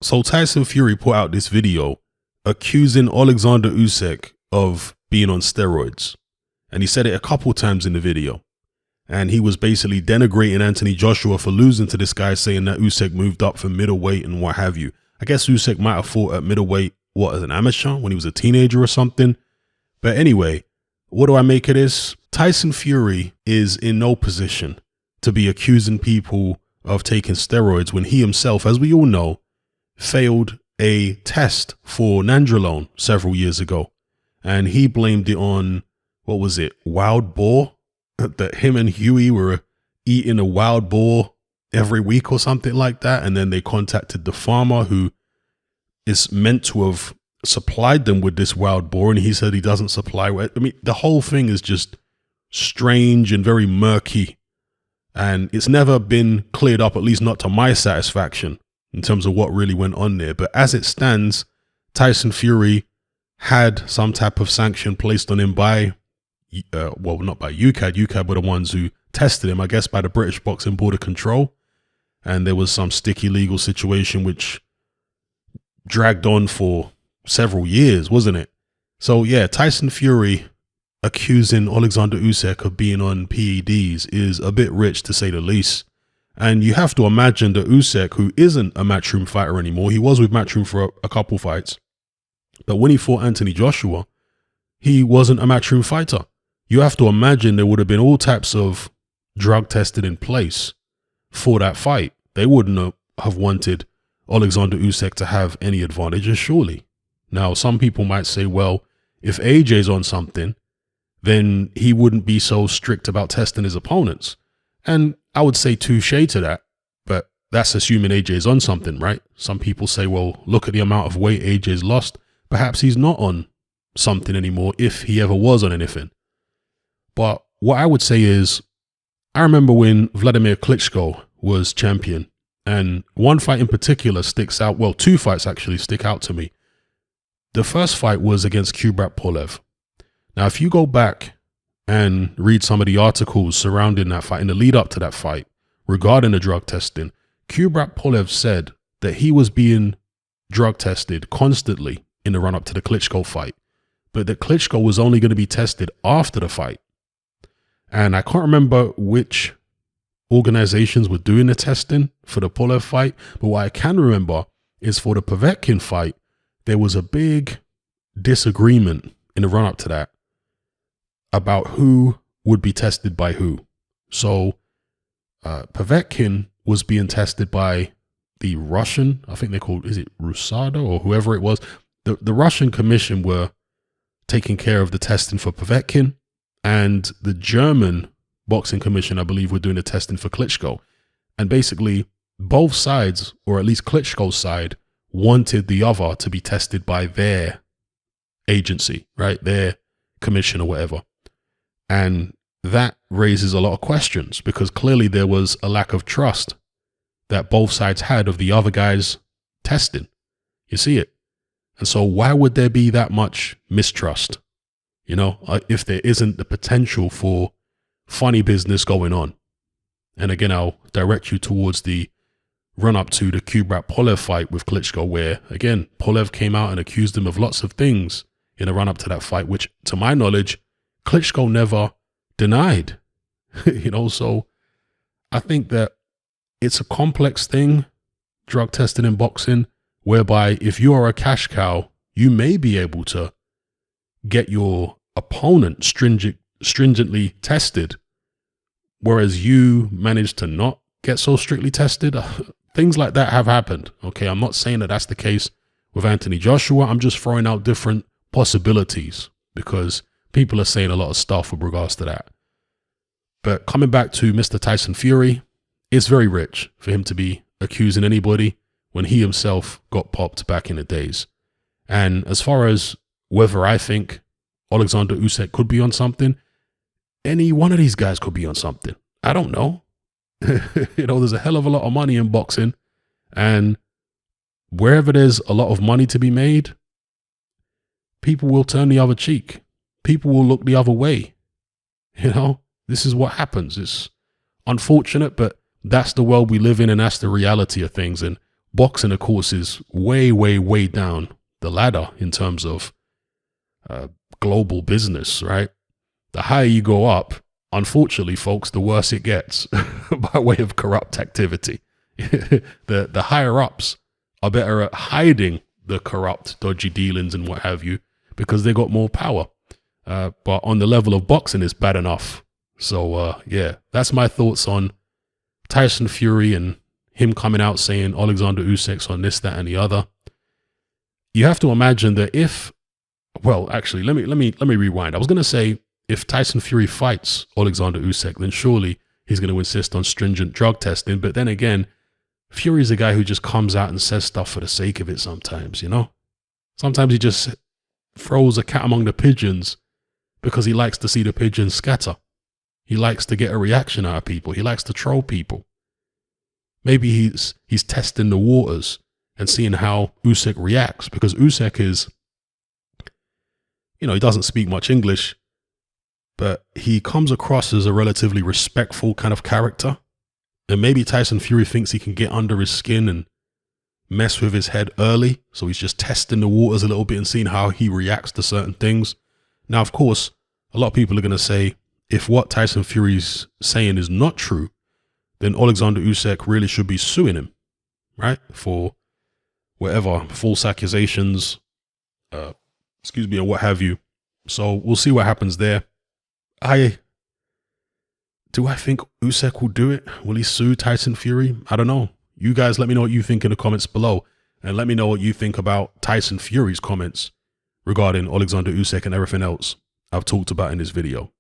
So Tyson Fury put out this video accusing Oleksandr Usyk of being on steroids. And he said it a couple times in the video. And he was basically denigrating Anthony Joshua for losing to this guy, saying that Usyk moved up from middleweight and what have you. I guess Usyk might have fought at middleweight, as an amateur when he was a teenager or something. But anyway, what do I make of this? Tyson Fury is in no position to be accusing people of taking steroids when he himself, as we all know, failed a test for nandrolone several years ago. And he blamed it on, what was it, wild boar? That him and Huey were eating a wild boar every week or something like that. And then they contacted the farmer who is meant to have supplied them with this wild boar. And he said he doesn't supply. I mean, the whole thing is just strange and very murky. And it's never been cleared up, at least not to my satisfaction, in terms of what really went on there. But as it stands, Tyson Fury had some type of sanction placed on him by, well, not by UKAD. UKAD were the ones who tested him, I guess, by the British Boxing Board of Control. And there was some sticky legal situation which dragged on for several years, wasn't it? So yeah, Tyson Fury accusing Oleksandr Usyk of being on PEDs is a bit rich, to say the least. And you have to imagine that Usyk, who isn't a matchroom fighter anymore, he was with matchroom for a couple fights, but when he fought Anthony Joshua, he wasn't a matchroom fighter. You have to imagine there would have been all types of drug tested in place for that fight. They wouldn't have wanted Oleksandr Usyk to have any advantages, surely. Now, some people might say, well, if AJ's on something, then he wouldn't be so strict about testing his opponents. And I would say touche to that, but that's assuming AJ's on something, right? Some people say, well, look at the amount of weight AJ's lost. Perhaps he's not on something anymore, if he ever was on anything. But what I would say is, I remember when Vladimir Klitschko was champion, and one fight in particular sticks out. Well, two fights actually stick out to me. The first fight was against Kubrat Pulev. Now, if you go back and read some of the articles surrounding that fight, in the lead up to that fight, regarding the drug testing, Kubrat Pulev said that he was being drug tested constantly in the run up to the Klitschko fight, but that Klitschko was only going to be tested after the fight. And I can't remember which organizations were doing the testing for the Pulev fight, but what I can remember is for the Povetkin fight, there was a big disagreement in the run up to that about who would be tested by who. So Povetkin was being tested by the Russian, I think they called, is it Rusada or whoever it was? The Russian commission were taking care of the testing for Povetkin, and the German boxing commission, I believe, were doing the testing for Klitschko. And basically both sides, or at least Klitschko's side, wanted the other to be tested by their agency, right? Their commission or whatever. And that raises a lot of questions, because clearly there was a lack of trust that both sides had of the other guy's testing. You see it? And so why would there be that much mistrust? You know, if there isn't the potential for funny business going on. And again, I'll direct you towards the run up to the Kubrat Pulev fight with Klitschko, where again, Pulev came out and accused him of lots of things in the run up to that fight, which to my knowledge, Klitschko never denied. You know, so I think that it's a complex thing, drug testing in boxing, whereby if you are a cash cow, you may be able to get your opponent stringently tested, whereas you managed to not get so strictly tested. Things like that have happened. Okay, I'm not saying that that's the case with Anthony Joshua. I'm just throwing out different possibilities because people are saying a lot of stuff with regards to that. But coming back to Mr. Tyson Fury, it's very rich for him to be accusing anybody when he himself got popped back in the days. And as far as whether I think Oleksandr Usyk could be on something, any one of these guys could be on something. I don't know. You know, there's a hell of a lot of money in boxing, and wherever there's a lot of money to be made, people will turn the other cheek. People will look the other way. You know, this is what happens. It's unfortunate, but that's the world we live in, and that's the reality of things. And boxing, of course, is way, way, way down the ladder in terms of global business, right? The higher you go up, unfortunately, folks, the worse it gets by way of corrupt activity. The higher ups are better at hiding the corrupt, dodgy dealings and what have you, because they got more power. But on the level of boxing, it's bad enough. So, yeah, that's my thoughts on Tyson Fury and him coming out saying Oleksandr Usyk's on this, that, and the other. You have to imagine that well, actually, let me rewind. I was going to say, if Tyson Fury fights Oleksandr Usyk, then surely he's going to insist on stringent drug testing. But then again, Fury's a guy who just comes out and says stuff for the sake of it sometimes, you know? Sometimes he just throws a cat among the pigeons because he likes to see the pigeons scatter. He likes to get a reaction out of people. He likes to troll people. Maybe he's testing the waters and seeing how Usyk reacts, because Usyk is, you know, he doesn't speak much English, but he comes across as a relatively respectful kind of character. And maybe Tyson Fury thinks he can get under his skin and mess with his head early. So he's just testing the waters a little bit and seeing how he reacts to certain things. Now, of course, a lot of people are going to say, if what Tyson Fury's saying is not true, then Oleksandr Usyk really should be suing him, right? For whatever false accusations, or what have you. So we'll see what happens there. Do I think Usyk will do it? Will he sue Tyson Fury? I don't know. You guys let me know what you think in the comments below, and let me know what you think about Tyson Fury's comments regarding Oleksandr Usyk and everything else I've talked about in this video.